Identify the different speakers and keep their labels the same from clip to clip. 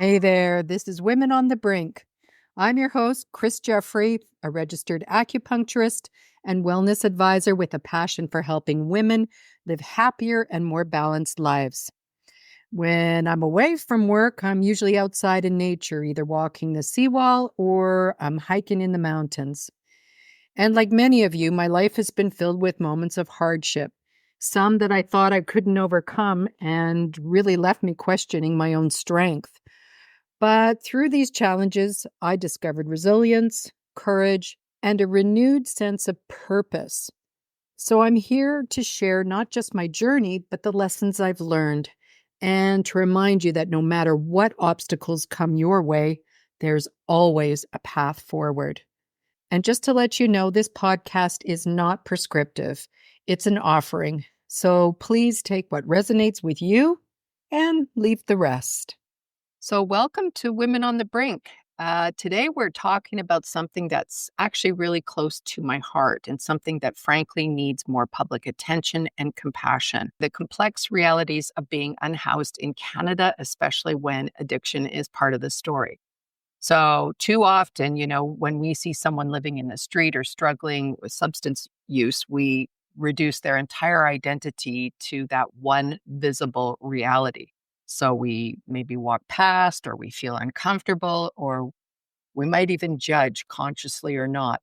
Speaker 1: Hey there, this is Women on the Brink. I'm your host, Chris Jeffrey, a registered acupuncturist and wellness advisor with a passion for helping women live happier and more balanced lives. When I'm away from work, I'm usually outside in nature, either walking the seawall or I'm hiking in the mountains. And like many of you, my life has been filled with moments of hardship, some that I thought I couldn't overcome and really left me questioning my own strength. But through these challenges, I discovered resilience, courage, and a renewed sense of purpose. So I'm here to share not just my journey, but the lessons I've learned, and to remind you that no matter what obstacles come your way, there's always a path forward. And just to let you know, this podcast is not prescriptive, it's an offering. So please take what resonates with you and leave the rest. So, welcome to Women on the Brink. Today, we're talking about something that's actually really close to my heart and something that frankly needs more public attention and compassion. The complex realities of being unhoused in Canada, especially when addiction is part of the story. So, too often, when we see someone living in the street or struggling with substance use, we reduce their entire identity to that one visible reality. So we maybe walk past, or we feel uncomfortable, or we might even judge consciously or not.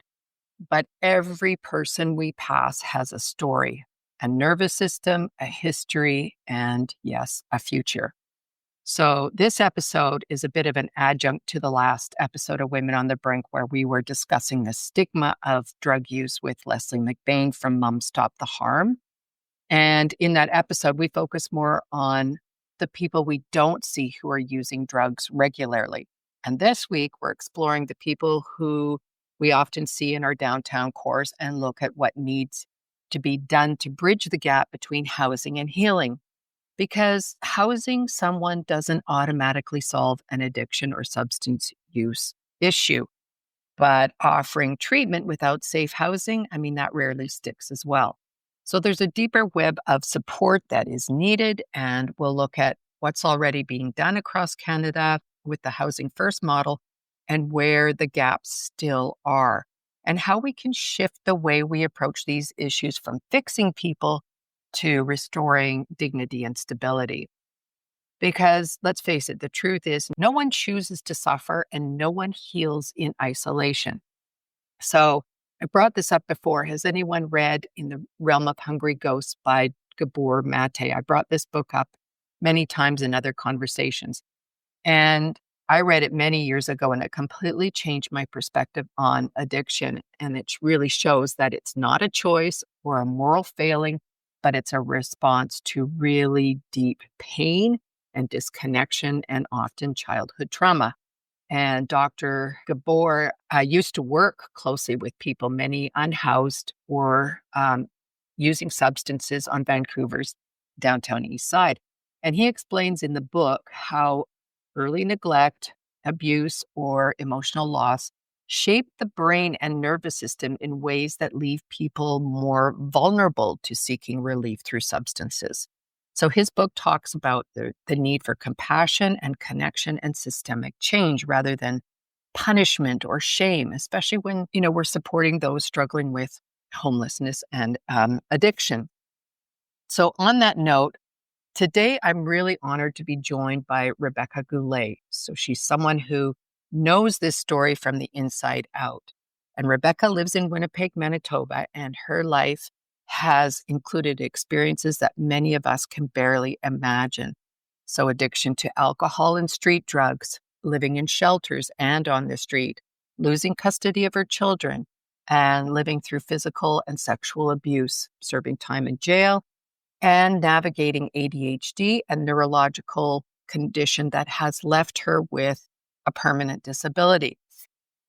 Speaker 1: But every person we pass has a story, a nervous system, a history, and yes, a future. So this episode is a bit of an adjunct to the last episode of Women on the Brink, where we were discussing the stigma of drug use with Leslie McBain from Mum Stop the Harm. And in that episode, we focus more on the people we don't see who are using drugs regularly. And this week, we're exploring the people who we often see in our downtown cores and look at what needs to be done to bridge the gap between housing and healing. Because housing someone doesn't automatically solve an addiction or substance use issue. But offering treatment without safe housing, that rarely sticks as well. So there's a deeper web of support that is needed, and we'll look at what's already being done across Canada with the Housing First model and where the gaps still are, and how we can shift the way we approach these issues from fixing people to restoring dignity and stability. Because let's face it, the truth is no one chooses to suffer and no one heals in isolation. So I brought this up before. Has anyone read In the Realm of Hungry Ghosts by Gabor Mate? I brought this book up many times in other conversations. And I read it many years ago, and it completely changed my perspective on addiction. And it really shows that it's not a choice or a moral failing, but it's a response to really deep pain and disconnection and often childhood trauma. And Dr. Gabor used to work closely with people, many unhoused or using substances on Vancouver's downtown east side. And he explains in the book how early neglect, abuse, or emotional loss shape the brain and nervous system in ways that leave people more vulnerable to seeking relief through substances. So his book talks about the need for compassion and connection and systemic change rather than punishment or shame, especially when, we're supporting those struggling with homelessness and addiction. So on that note, today I'm really honored to be joined by Rebecca Goulet. So she's someone who knows this story from the inside out. And Rebecca lives in Winnipeg, Manitoba, and her life has included experiences that many of us can barely imagine. So addiction to alcohol and street drugs, living in shelters and on the street, losing custody of her children, and living through physical and sexual abuse, serving time in jail, and navigating ADHD, a neurological condition that has left her with a permanent disability.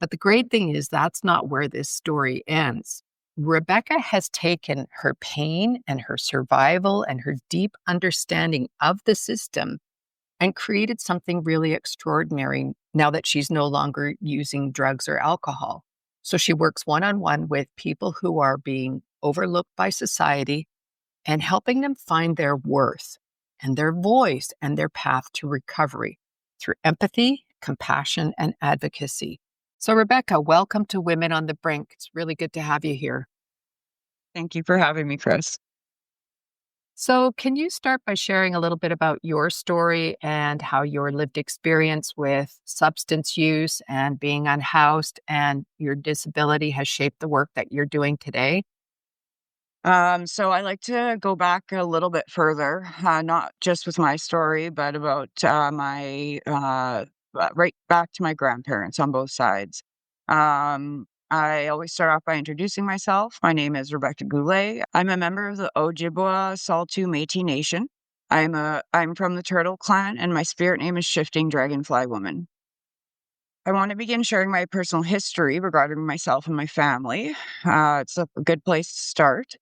Speaker 1: But the great thing is that's not where this story ends. Rebecca has taken her pain and her survival and her deep understanding of the system and created something really extraordinary now that she's no longer using drugs or alcohol. So she works one-on-one with people who are being overlooked by society and helping them find their worth and their voice and their path to recovery. through empathy, compassion, and advocacy. So, Rebecca, welcome to Women on the Brink. It's really good to have you here.
Speaker 2: Thank you for having me, Chris.
Speaker 1: So, can you start by sharing a little bit about your story and how your lived experience with substance use and being unhoused and your disability has shaped the work that you're doing today?
Speaker 2: So I like to go back a little bit further, not just with my story, but about right back to my grandparents on both sides. I always start off by introducing myself. My name is Rebecca Goulet. I'm a member of the Ojibwa Saltu Métis Nation. I'm from the Turtle Clan, and my spirit name is Shifting Dragonfly Woman. I want to begin sharing my personal history regarding myself and my family. It's a good place to start.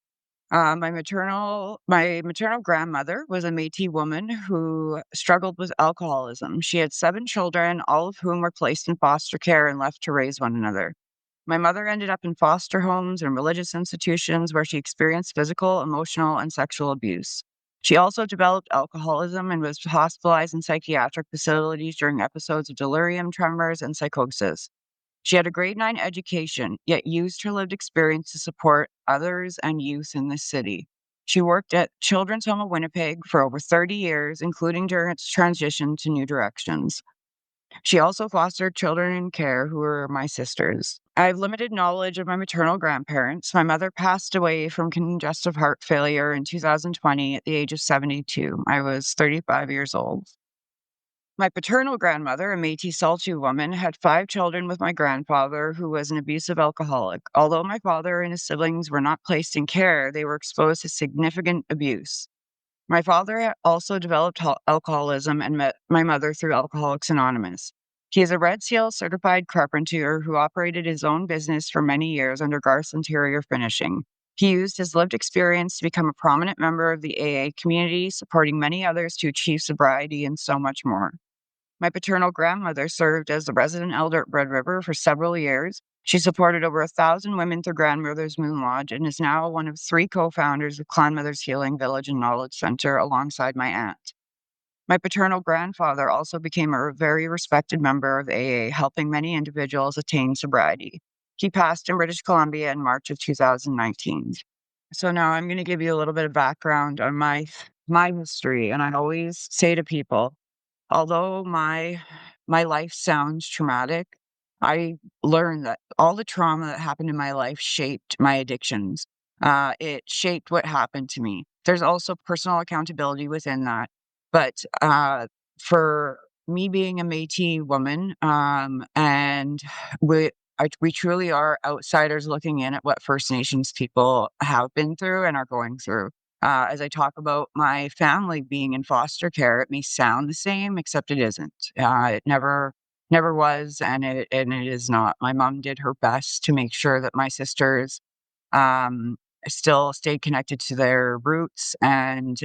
Speaker 2: My maternal grandmother was a Métis woman who struggled with alcoholism. She had 7 children, all of whom were placed in foster care and left to raise one another. My mother ended up in foster homes and religious institutions where she experienced physical, emotional, and sexual abuse. She also developed alcoholism and was hospitalized in psychiatric facilities during episodes of delirium, tremors, and psychosis. She had a grade 9 education, yet used her lived experience to support others and youth in the city. She worked at Children's Home of Winnipeg for over 30 years, including during its transition to New Directions. She also fostered children in care who were my sisters. I have limited knowledge of my maternal grandparents. My mother passed away from congestive heart failure in 2020 at the age of 72. I was 35 years old. My paternal grandmother, a Métis Saltu woman, had 5 children with my grandfather, who was an abusive alcoholic. Although my father and his siblings were not placed in care, they were exposed to significant abuse. My father also developed alcoholism and met my mother through Alcoholics Anonymous. He is a Red Seal certified carpenter who operated his own business for many years under Garth Interior Finishing. He used his lived experience to become a prominent member of the AA community, supporting many others to achieve sobriety and so much more. My paternal grandmother served as the resident elder at Red River for several years. She supported over 1,000 women through Grandmother's Moon Lodge and is now one of 3 co-founders of Clan Mother's Healing Village and Knowledge Center alongside my aunt. My paternal grandfather also became a very respected member of AA, helping many individuals attain sobriety. He passed in British Columbia in March of 2019. So now I'm going to give you a little bit of background on my history, and I always say to people, although my life sounds traumatic, I learned that all the trauma that happened in my life shaped my addictions. It shaped what happened to me. There's also personal accountability within that. But for me being a Métis woman, and we truly are outsiders looking in at what First Nations people have been through and are going through. As I talk about my family being in foster care, it may sound the same, except it isn't. It never was, and it is not. My mom did her best to make sure that my sisters um, still stayed connected to their roots, and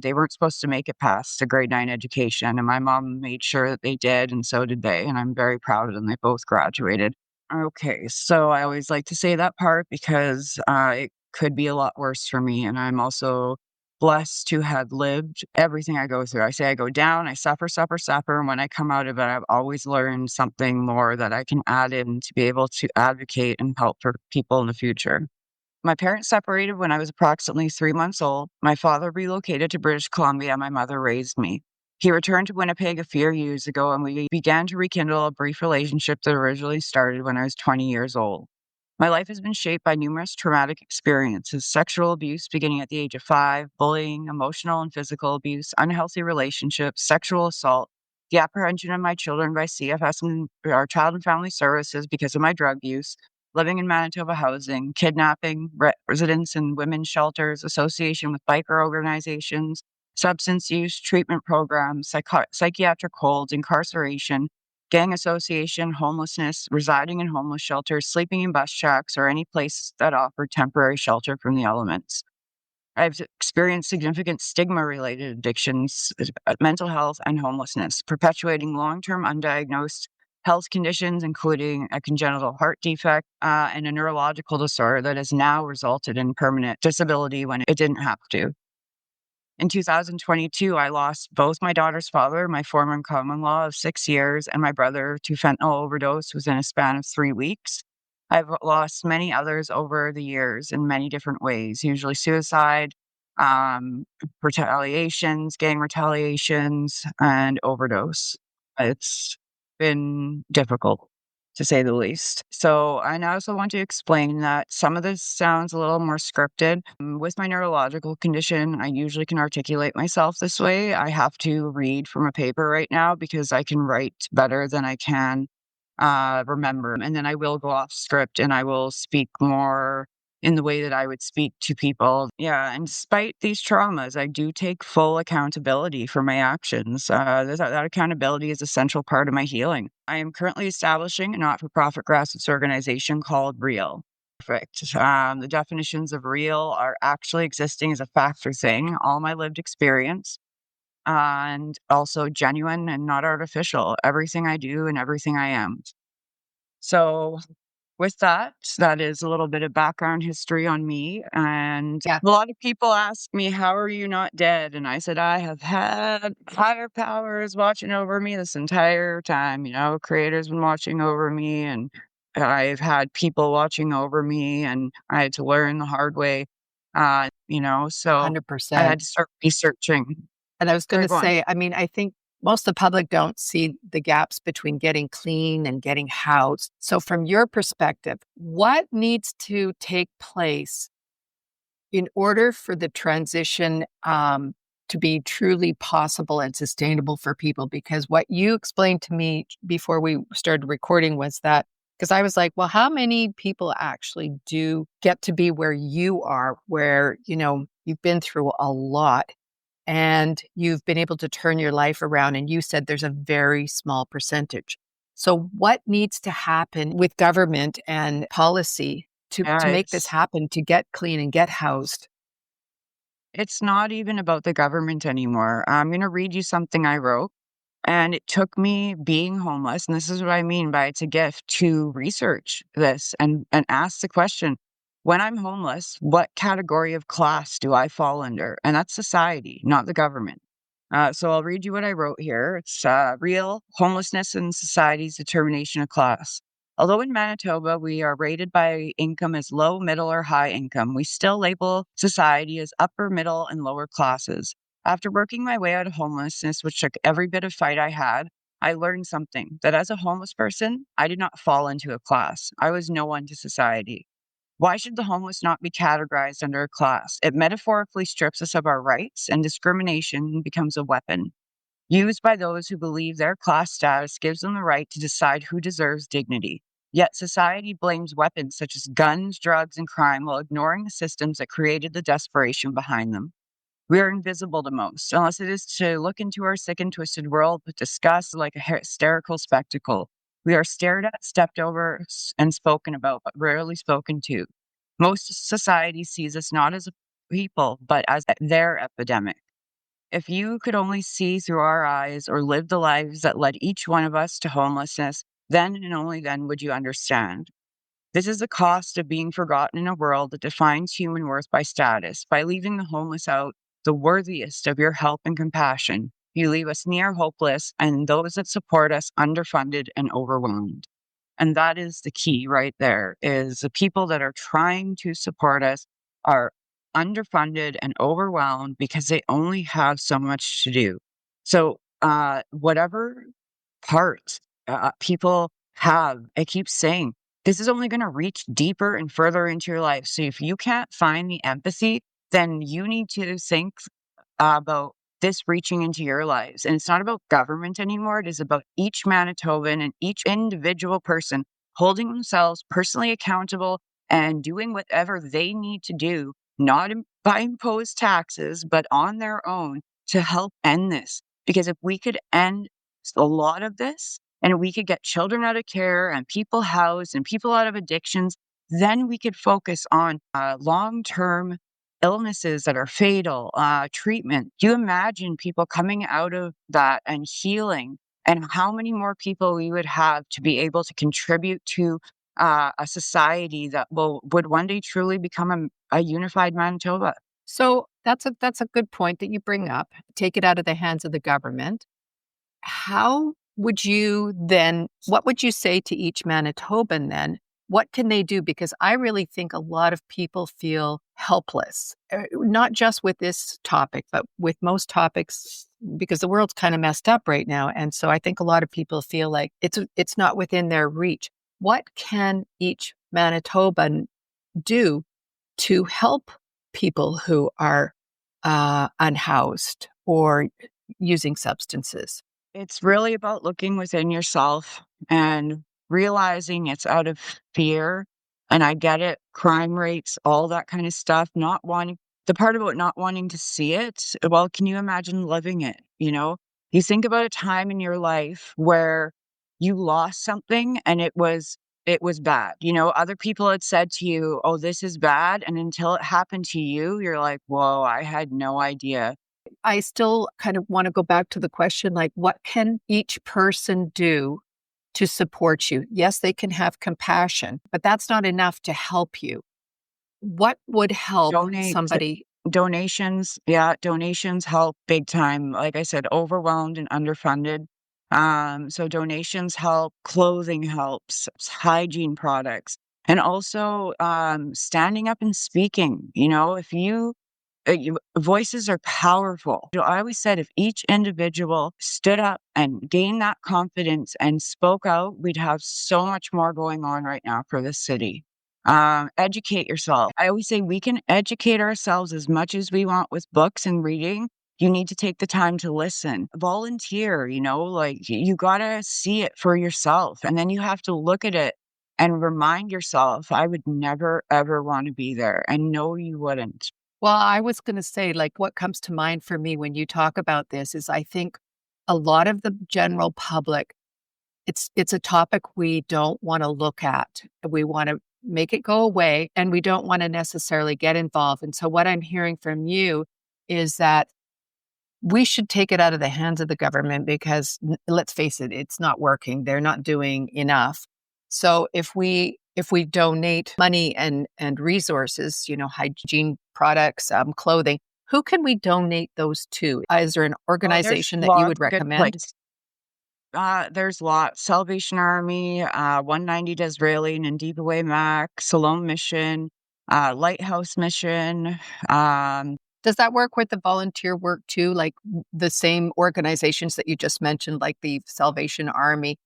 Speaker 2: they weren't supposed to make it past a grade 9 education. And my mom made sure that they did, and so did they. And I'm very proud of them. They both graduated. Okay, so I always like to say that part because it could be a lot worse for me. And I'm also blessed to have lived everything I go through. I say I go down, I suffer, suffer, suffer. And when I come out of it, I've always learned something more that I can add in to be able to advocate and help for people in the future. My parents separated when I was approximately 3 months old. My father relocated to British Columbia. My mother raised me. He returned to Winnipeg a few years ago, and we began to rekindle a brief relationship that originally started when I was 20 years old. My life has been shaped by numerous traumatic experiences: sexual abuse beginning at the age of 5, bullying, emotional and physical abuse, unhealthy relationships, sexual assault, the apprehension of my children by CFS and our Child and Family Services because of my drug use, living in Manitoba housing, kidnapping, residents in women's shelters, association with biker organizations, substance use treatment programs, psychiatric holds, incarceration, gang association, homelessness, residing in homeless shelters, sleeping in bus shacks, or any place that offered temporary shelter from the elements. I've experienced significant stigma related addictions, mental health, and homelessness, perpetuating long term undiagnosed health conditions, including a congenital heart defect and a neurological disorder that has now resulted in permanent disability when it didn't have to. In 2022, I lost both my daughter's father, my former common-law of 6 years, and my brother to fentanyl overdose within a span of 3 weeks. I've lost many others over the years in many different ways, usually suicide, um, retaliations, gang retaliations, and overdose. It's been difficult, to say the least. So, and I also want to explain that some of this sounds a little more scripted. With my neurological condition, I usually can articulate myself this way. I have to read from a paper right now because I can write better than I can remember. And then I will go off script and I will speak more in the way that I would speak to people. Yeah, and despite these traumas, I do take full accountability for my actions. That accountability is a central part of my healing. I am currently establishing a not for profit grassroots organization called REAL. Perfect. The definitions of real are actually existing as a fact or thing, all my lived experience, and also genuine and not artificial, everything I do and everything I am. So with that, that is a little bit of background history on me, and
Speaker 1: Yeah,
Speaker 2: a lot of people ask me, "How are you not dead?" And I said, "I have had higher powers watching over me this entire time, Creator's been watching over me, and I've had people watching over me, and I had to learn the hard way, so I
Speaker 1: 100%.
Speaker 2: had to start researching."
Speaker 1: And I was
Speaker 2: Sorry,
Speaker 1: gonna
Speaker 2: go on.
Speaker 1: say, I mean, I think most of the public don't see the gaps between getting clean and getting housed. So from your perspective, what needs to take place in order for the transition to be truly possible and sustainable for people? Because what you explained to me before we started recording was that, because I was like, well, how many people actually do get to be where you are, where, you've been through a lot and you've been able to turn your life around? And you said there's a very small percentage. So what needs to happen with government and policy to
Speaker 2: Yeah,
Speaker 1: make this happen, to get clean and get housed?
Speaker 2: it's not even about the government anymore. I'm gonna read you something I wrote. And it took me being homeless, and this is what I mean by it's a gift, to research this and ask the question, when I'm homeless, what category of class do I fall under? And that's society, not the government. So I'll read you what I wrote here. It's real homelessness and society's determination of class. Although in Manitoba we are rated by income as low, middle, or high income, we still label society as upper, middle, and lower classes. After working my way out of homelessness, which took every bit of fight I had, I learned something that as a homeless person, I did not fall into a class. I was no one to society. Why should the homeless not be categorized under a class? It metaphorically strips us of our rights, and discrimination becomes a weapon used by those who believe their class status gives them the right to decide who deserves dignity. Yet society blames weapons such as guns, drugs, and crime while ignoring the systems that created the desperation behind them. We are invisible to most, unless it is to look into our sick and twisted world with disgust like a hysterical spectacle. We are stared at, stepped over, and spoken about, but rarely spoken to. Most society sees us not as a people, but as their epidemic. If you could only see through our eyes or live the lives that led each one of us to homelessness, then and only then would you understand. This is the cost of being forgotten in a world that defines human worth by status. By leaving the homeless out, the worthiest of your help and compassion, you leave us near hopeless and those that support us underfunded and overwhelmed. And that is the key right there is the people that are trying to support us are underfunded and overwhelmed because they only have so much to do. So, whatever part people have, I keep saying, this is only going to reach deeper and further into your life. So, if you can't find the empathy, then you need to think about this reaching into your lives. And it's not about government anymore. It is about each Manitoban and each individual person holding themselves personally accountable and doing whatever they need to do, not by imposed taxes, but on their own to help end this. Because if we could end a lot of this and we could get children out of care and people housed and people out of addictions, then we could focus on long term illnesses that are fatal, treatment. Do you imagine people coming out of that and healing, and how many more people we would have to be able to contribute to a society that would one day truly become a unified Manitoba?
Speaker 1: So That's a good point that you bring up. Take it out of the hands of the government. How would you then what would you say to each Manitoban then? What can they do? Because I really think a lot of people feel helpless, not just with this topic, but with most topics, because the world's kind of messed up right now. And so I think a lot of people feel like it's not within their reach. What can each Manitoban do to help people who are unhoused or using substances?
Speaker 2: It's really about looking within yourself and realizing it's out of fear. And I get it, crime rates, all that kind of stuff, not wanting the part about not wanting to see it. Well, can you imagine living it? You know, you think about a time in your life where you lost something and it was bad. You know, other people had said to you, "Oh, this is bad." And until it happened to you, you're like, "Whoa, I had no idea."
Speaker 1: I still kind of want to go back to the question like, what can each person do to support you? Yes, they can have compassion, but that's not enough to help you. What would help
Speaker 2: Donate
Speaker 1: somebody?
Speaker 2: Donations, yeah, donations help big time. Like I said, overwhelmed and underfunded. So donations help, clothing helps, hygiene products, and also standing up and speaking. You know, if voices are powerful. You know, I always said if each individual stood up and gained that confidence and spoke out, we'd have so much more going on right now for this city. Educate yourself. I always say we can educate ourselves as much as we want with books and reading. You need to take the time to listen. Volunteer, you know, like you gotta see it for yourself. And then you have to look at it and remind yourself, I would never, ever want to be there. And no, you wouldn't.
Speaker 1: Well, I was going to say, like, what comes to mind for me when you talk about this is I think a lot of the general public, it's a topic we don't want to look at. We want to make it go away and we don't want to necessarily get involved. And so what I'm hearing from you is that we should take it out of the hands of the government because let's face it, it's not working. They're not doing enough. So if we donate money and resources, hygiene products, clothing, who can we donate those to? Is there an
Speaker 2: Oh, there's
Speaker 1: organization that you would
Speaker 2: lots of good
Speaker 1: recommend?
Speaker 2: places. There's lots. Salvation Army, 190 Disraeli and Deep Away Mac, Salome Mission, Lighthouse Mission. Um,
Speaker 1: Does that work with the volunteer work too? Like the same organizations that you just mentioned, like the Salvation Army,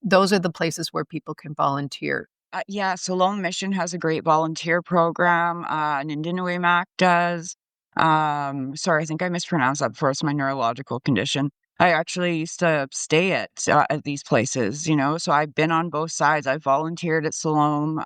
Speaker 1: those are the places where people can volunteer.
Speaker 2: yeah, Salome Mission has a great volunteer program. Nindinaway Mac does. Sorry, I think I mispronounced that before. It's my neurological condition. I actually used to stay at these places, you know, so I've been on both sides. I volunteered at Salome.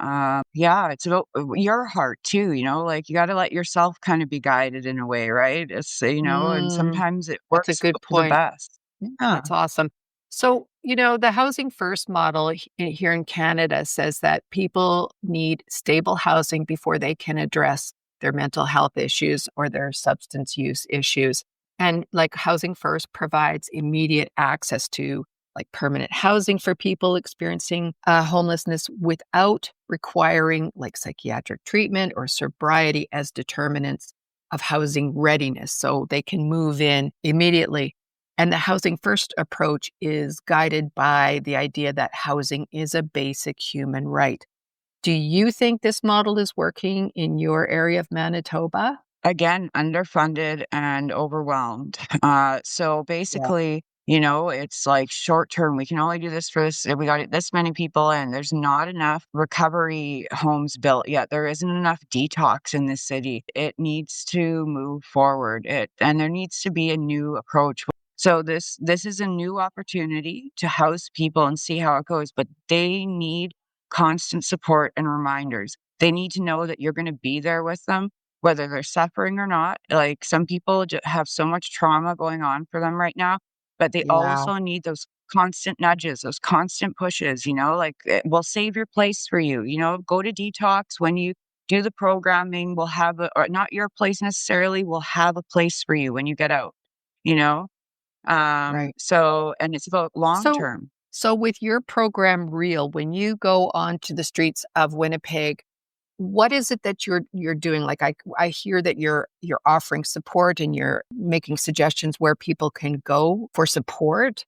Speaker 2: Yeah, it's about your heart too, you know, like you got to let yourself kind of be guided in a way, right? And
Speaker 1: Mm,
Speaker 2: sometimes it
Speaker 1: that's a
Speaker 2: works
Speaker 1: good
Speaker 2: for the
Speaker 1: point.
Speaker 2: best. Yeah.
Speaker 1: That's awesome. So, the housing first model here in Canada says that people need stable housing before they can address their mental health issues or their substance use issues. And like housing first provides immediate access to like permanent housing for people experiencing homelessness without requiring like psychiatric treatment or sobriety as determinants of housing readiness. So they can move in immediately, and the housing first approach is guided by the idea that housing is a basic human right. Do you think this model is working in your area of Manitoba?
Speaker 2: Again, underfunded and overwhelmed. So
Speaker 1: Yeah.
Speaker 2: basically, it's like short term. We can only do this for this. We got this many people in. There's not enough recovery homes built yet. There isn't enough detox in this city. It needs to move forward. And there needs to be a new approach. So this is a new opportunity to house people and see how it goes. But they need constant support and reminders. They need to know that you're going to be there with them whether they're suffering or not. Like some people have so much trauma going on for them right now, but they
Speaker 1: Yeah.
Speaker 2: also need those constant nudges, those constant pushes, like we'll save your place for you, go to detox when you do the programming, we'll have or not your place necessarily, we'll have a place for you when you get out, you know?
Speaker 1: Right.
Speaker 2: And it's about long
Speaker 1: So,
Speaker 2: term.
Speaker 1: so with your program Real, when you go onto the streets of Winnipeg, What is it that you're doing? Like I hear that you're offering support and you're making suggestions where people can go for support.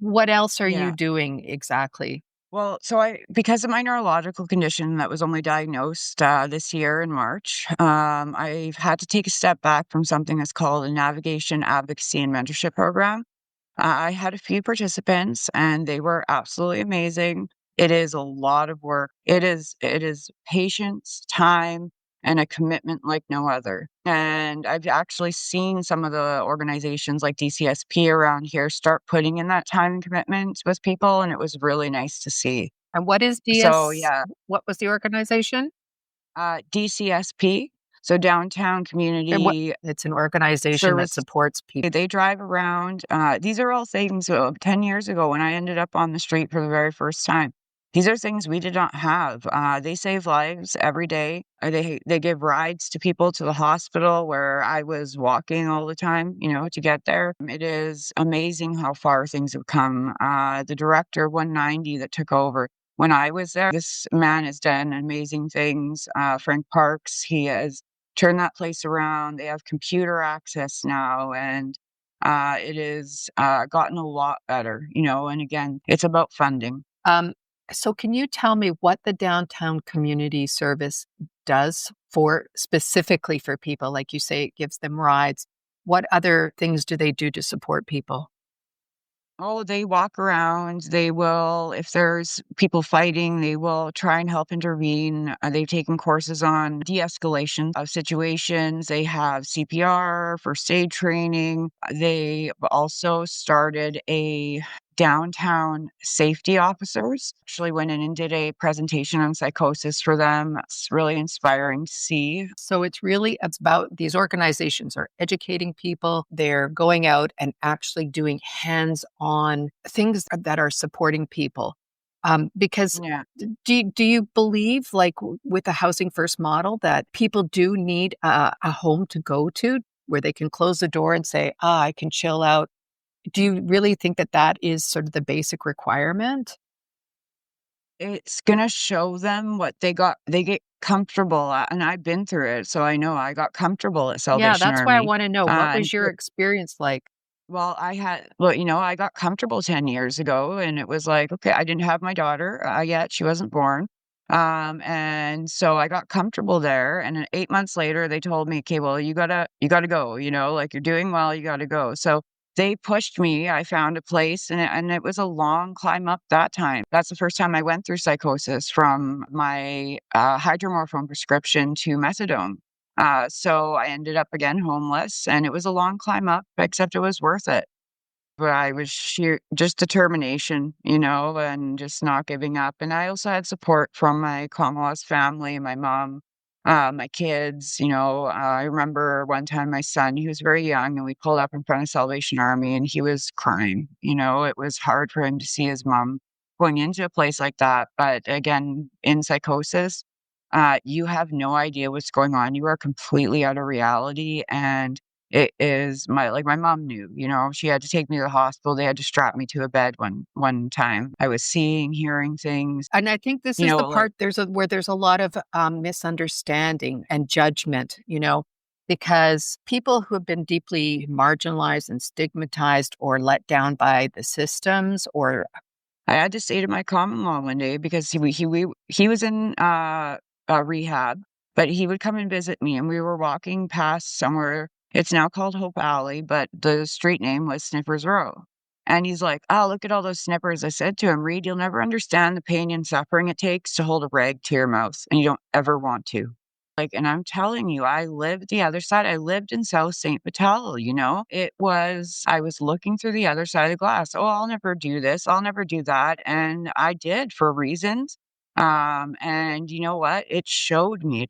Speaker 1: What else are you
Speaker 2: Yeah.
Speaker 1: doing exactly?
Speaker 2: Well, so because of my neurological condition that was only diagnosed this year in March, I've had to take a step back from something that's called a navigation, advocacy, and mentorship program. I had a few participants and they were absolutely amazing. It is a lot of work. It is patience, time, and a commitment like no other. And I've actually seen some of the organizations like DCSP around here start putting in that time and commitment with people, and it was really nice to see.
Speaker 1: And what is
Speaker 2: So
Speaker 1: DS?
Speaker 2: yeah,
Speaker 1: What was the organization?
Speaker 2: DCSP, so Downtown
Speaker 1: And what
Speaker 2: Community
Speaker 1: it's an organization that
Speaker 2: Service.
Speaker 1: supports people.
Speaker 2: They drive around, these are all things, 10 years ago when I ended up on the street for the very first time. These are things we did not have. They save lives every day. They give rides to people to the hospital where I was walking all the time, to get there. It is amazing how far things have come. The director of 190 that took over when I was there, this man has done amazing things. Frank Parks, he has turn that place around. They have computer access now, and it is gotten a lot better, and again, it's about funding.
Speaker 1: Um, so can you tell me what the downtown community service does for specifically for people? Like you say, it gives them rides. What other things do they do to support people?
Speaker 2: Oh, they walk around. They will, if there's people fighting, they will try and help intervene. They've taken courses on de escalation of situations. They have CPR, first aid training. They also started a downtown safety officers. Actually went in and did a presentation on psychosis for them. It's really inspiring to see.
Speaker 1: So it's about these organizations are educating people. They're going out and actually doing hands-on things that are supporting people. Because
Speaker 2: Yeah.
Speaker 1: do you believe, like with the housing first model, that people do need a home to go to where they can close the door and say, "Ah, I can chill out." Do you really think that that is sort of the basic requirement?
Speaker 2: It's gonna show them what they get comfortable at, and I've been through it, so I know I got comfortable at
Speaker 1: Yeah,
Speaker 2: Salvation
Speaker 1: that's why I
Speaker 2: Army,
Speaker 1: want to know what
Speaker 2: and
Speaker 1: was your experience like?
Speaker 2: I got comfortable 10 years ago, and it was like, okay, I didn't have my daughter, yet, she wasn't born, and so I got comfortable there, and then 8 months later, they told me, "Okay, well, you gotta go, like, you're doing well, you gotta go." So, they pushed me, I found a place, and it was a long climb up that time. That's the first time I went through psychosis from my, hydromorphone prescription to methadone. So I ended up again homeless, and it was a long climb up, except it was worth it. But I was sheer just determination, and just not giving up. And I also had support from my Commonwealth family, my mom, my kids. I remember one time my son, he was very young, and we pulled up in front of Salvation Army, and he was crying. It was hard for him to see his mom going into a place like that. But again, in psychosis, you have no idea what's going on. You are completely out of reality, and it is my mom knew, she had to take me to the hospital. They had to strap me to a bed one time. I was seeing, hearing things,
Speaker 1: And I think this is the
Speaker 2: like
Speaker 1: part where there's a lot of misunderstanding and judgment, because people who have been deeply marginalized and stigmatized or let down by the systems or
Speaker 2: I had to stay to my common law one day because he was in rehab, but he would come and visit me, and we were walking past somewhere. It's now called Hope Alley, but the street name was Snippers Row. And he's like, "Oh, look at all those snippers." I said to him, "Reed, you'll never understand the pain and suffering it takes to hold a rag to your mouth, and you don't ever want to." And I'm telling you, I lived the other side. I lived in South St. Vital, I was looking through the other side of the glass. Oh, I'll never do this. I'll never do that. And I did for reasons. And you know what? It showed me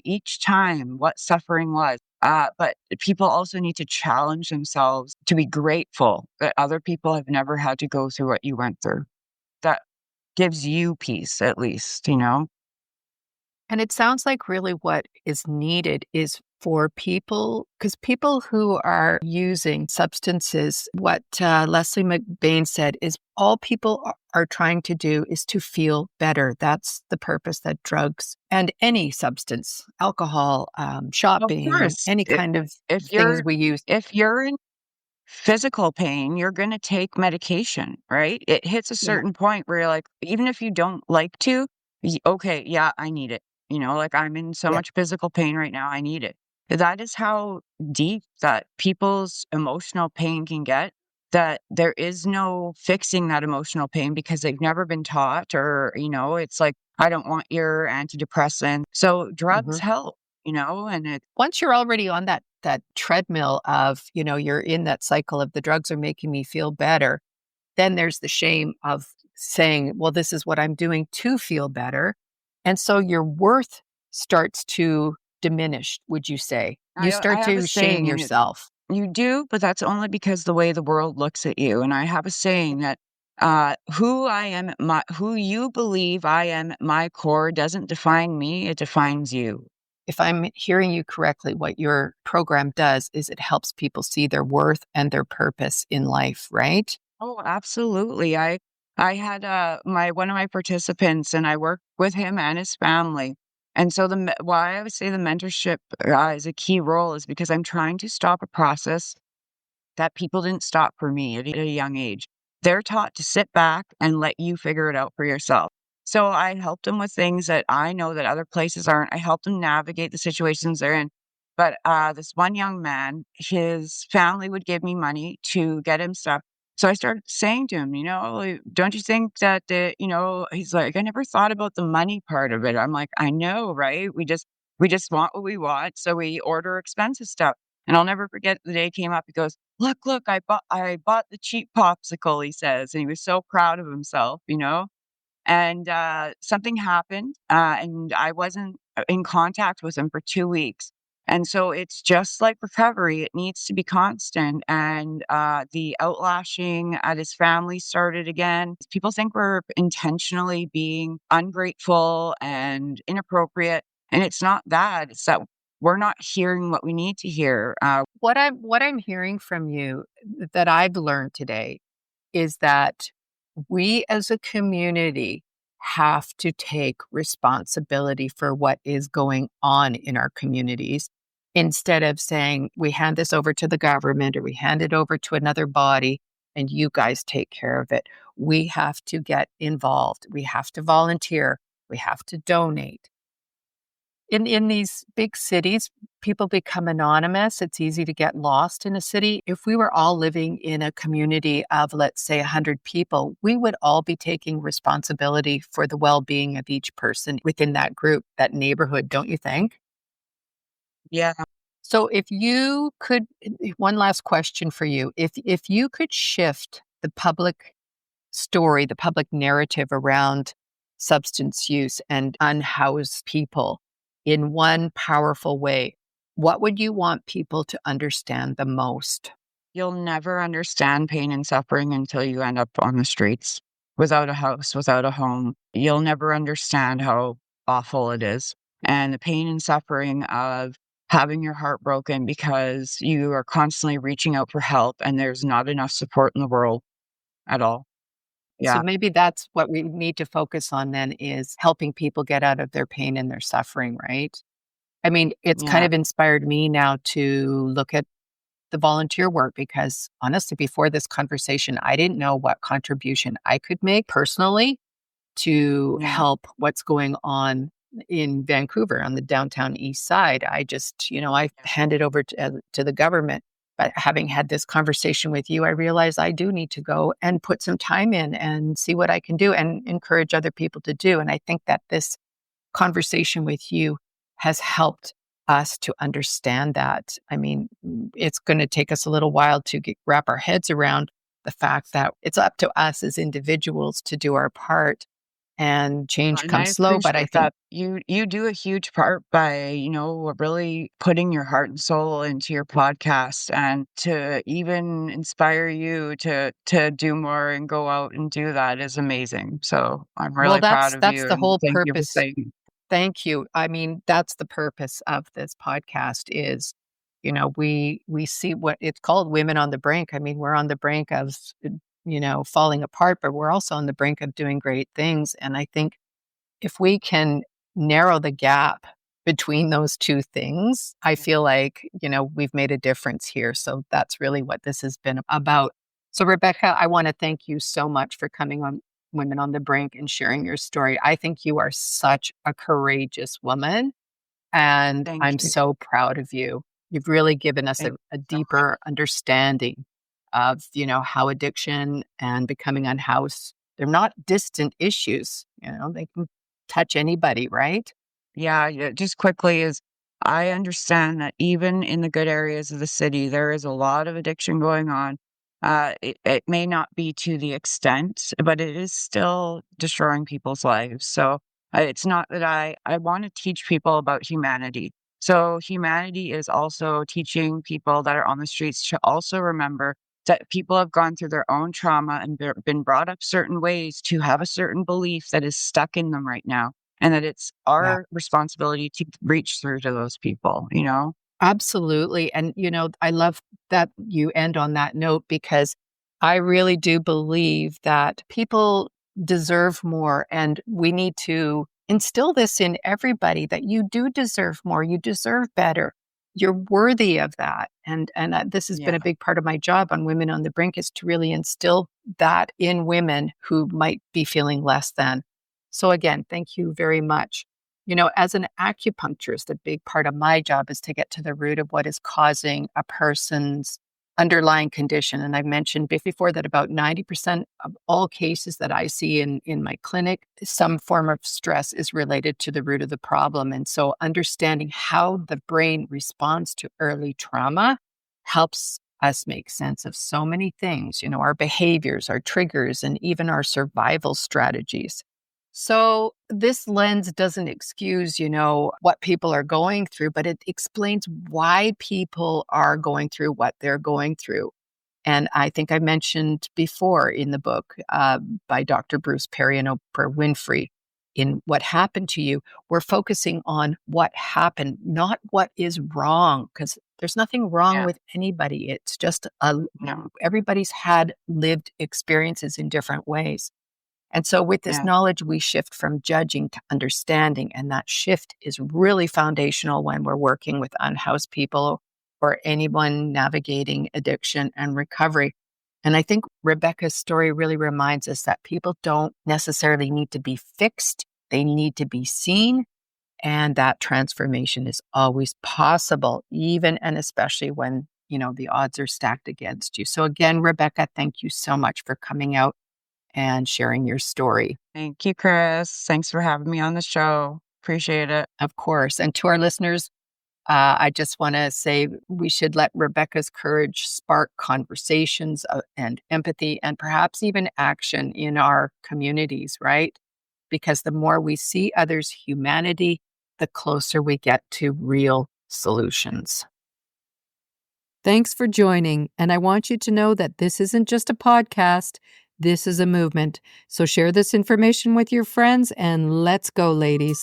Speaker 2: each time what suffering was. But people also need to challenge themselves to be grateful that other people have never had to go through what you went through. That gives you peace, at least.
Speaker 1: and it sounds like really what is needed is for people, because people who are using substances, what Leslie McBain said is all people are trying to do is to feel better. That's the purpose that drugs and any substance, alcohol,
Speaker 2: Of
Speaker 1: shopping,
Speaker 2: course,
Speaker 1: any kind of
Speaker 2: if
Speaker 1: things
Speaker 2: you're
Speaker 1: we use.
Speaker 2: if you're in physical pain, you're gonna take medication, right? It hits a
Speaker 1: Yeah.
Speaker 2: certain point where you're like, even if you don't like to, okay, yeah, I need it. Like I'm in so
Speaker 1: Yeah.
Speaker 2: much physical pain right now, I need it. That is how deep that people's emotional pain can get. That there is no fixing that emotional pain because they've never been taught, or, it's like, I don't want your antidepressant. So drugs
Speaker 1: Mhm.
Speaker 2: help, and it,
Speaker 1: Once you're already on that treadmill of, you're in that cycle of the drugs are making me feel better, then there's the shame of saying, well, this is what I'm doing to feel better. And so your worth starts to diminish, would you say? You
Speaker 2: I
Speaker 1: start
Speaker 2: have a
Speaker 1: to shame
Speaker 2: saying, and it's,
Speaker 1: yourself.
Speaker 2: you do, but that's only because the way the world looks at you. And I have a saying that who you believe I am at my core doesn't define me, it defines you.
Speaker 1: If I'm hearing you correctly, what your program does is it helps people see their worth and their purpose in life, right?
Speaker 2: Oh, absolutely. I had my one of my participants, and I worked with him and his family. And so why I would say the mentorship is a key role is because I'm trying to stop a process that people didn't stop for me at a young age. They're taught to sit back and let you figure it out for yourself. So I helped them with things that I know that other places aren't. I helped them navigate the situations they're in. But this one young man, his family would give me money to get him stuff. So I started saying to him, like, don't you think that he's like, I never thought about the money part of it. I'm like, I know, right? We just want what we want, so we order expensive stuff. And I'll never forget the day came up. He goes, "Look, I bought the cheap popsicle," he says, and he was so proud of himself. And, something happened, and I wasn't, in contact with him for 2 weeks. And so it's just like recovery, it needs to be constant, and, the outlashing at his family started again. People think we're intentionally being ungrateful and inappropriate, and it's not that, it's that we're not hearing what we need to hear.
Speaker 1: What I'm hearing from you that I've learned today is that we as a community have to take responsibility for what is going on in our communities instead of saying we hand this over to the government or we hand it over to another body and you guys take care of it. We have to get involved. We have to volunteer. We have to donate. In these big cities, people become anonymous. It's easy to get lost in a city. If we were all living in a community of, let's say, 100 people, we would all be taking responsibility for the well-being of each person within that group, that neighborhood, don't you think?
Speaker 2: Yeah,
Speaker 1: So if you could, one last question for you. If you could shift the public story, the public narrative around substance use and unhoused people in one powerful way, what would you want people to understand the most?
Speaker 2: you'll never understand pain and suffering until you end up on the streets without a house, without a home. You'll never understand how awful it is. And the pain and suffering of having your heart broken because you are constantly reaching out for help and there's not enough support in the world at all.
Speaker 1: So
Speaker 2: Yeah.
Speaker 1: maybe that's what we need to focus on then is helping people get out of their pain and their suffering, right? I mean, it's kind
Speaker 2: Yeah.
Speaker 1: of inspired me now to look at the volunteer work because honestly, before this conversation, I didn't know what contribution I could make personally to
Speaker 2: Yeah.
Speaker 1: help what's going on in Vancouver on the downtown east side. I just, I handed over to the government. But having had this conversation with you, I realize I do need to go and put some time in and see what I can do and encourage other people to do. And I think that this conversation with you has helped us to understand that. I mean, it's going to take us a little while to wrap our heads around the fact that it's up to us as individuals to do our part and change
Speaker 2: And I
Speaker 1: comes slow. But I
Speaker 2: appreciate
Speaker 1: think,
Speaker 2: that. You do a huge part by, really putting your heart and soul into your podcast and to even inspire you to do more and go out and do that is amazing. So I'm
Speaker 1: well,
Speaker 2: really proud
Speaker 1: that's
Speaker 2: of
Speaker 1: that's
Speaker 2: you
Speaker 1: the
Speaker 2: and
Speaker 1: whole
Speaker 2: thank you for
Speaker 1: purpose.
Speaker 2: saying.
Speaker 1: Thank you. I mean, that's the purpose of this podcast is, we see what it's called women on the brink. I mean, we're on the brink of, falling apart, but we're also on the brink of doing great things. And I think if we can narrow the gap between those two things, I feel like, we've made a difference here. So that's really what this has been about. So, Rebecca, I want to thank you so much for coming on Women on the Brink and sharing your story. I think you are such a courageous woman, and
Speaker 2: Thank
Speaker 1: I'm
Speaker 2: you.
Speaker 1: so proud of you. You've really given us
Speaker 2: Thank
Speaker 1: a
Speaker 2: you so much.
Speaker 1: deeper understanding of, how addiction and becoming unhoused, they're not distant issues, they can touch anybody, right?
Speaker 2: Yeah, yeah, just quickly is I understand that even in the good areas of the city, there is a lot of addiction going on. It may not be to the extent, but it is still destroying people's lives. So it's not that I want to teach people about humanity. So humanity is also teaching people that are on the streets to also remember that people have gone through their own trauma and been brought up certain ways to have a certain belief that is stuck in them right now and that it's
Speaker 1: Yeah.
Speaker 2: our responsibility to reach through to those people, you know?
Speaker 1: Absolutely. And, I love that you end on that note because I really do believe that people deserve more. And we need to instill this in everybody that you do deserve more. You deserve better. You're worthy of that. And this has been
Speaker 2: Yeah.
Speaker 1: a big part of my job on Women on the Brink is to really instill that in women who might be feeling less than. So, again, thank you very much. As an acupuncturist, a big part of my job is to get to the root of what is causing a person's underlying condition. And I've mentioned before that about 90% of all cases that I see in my clinic, some form of stress is related to the root of the problem. And so understanding how the brain responds to early trauma helps us make sense of so many things, our behaviors, our triggers, and even our survival strategies. So this lens doesn't excuse, what people are going through, but it explains why people are going through what they're going through. And I think I mentioned before in the book by Dr. Bruce Perry and Oprah Winfrey, in What Happened to You, we're focusing on what happened, not what is wrong, because there's nothing wrong
Speaker 2: Yeah.
Speaker 1: with anybody. It's just
Speaker 2: No.
Speaker 1: everybody's had lived experiences in different ways. And so with this
Speaker 2: Yeah.
Speaker 1: knowledge, we shift from judging to understanding. And that shift is really foundational when we're working with unhoused people or anyone navigating addiction and recovery. And I think Rebecca's story really reminds us that people don't necessarily need to be fixed. They need to be seen. And that transformation is always possible, even and especially when, the odds are stacked against you. So again, Rebecca, thank you so much for coming out and sharing your story,
Speaker 2: Thank you, Chris. Thanks for having me on the show. Appreciate it.
Speaker 1: of course. And to our listeners, I just want to say we should let Rebecca's courage spark conversations and empathy and perhaps even action in our communities, right? Because the more we see others' humanity, the closer we get to real solutions. Thanks for joining. And I want you to know that this isn't just a podcast, this is a movement. So share this information with your friends and let's go, ladies.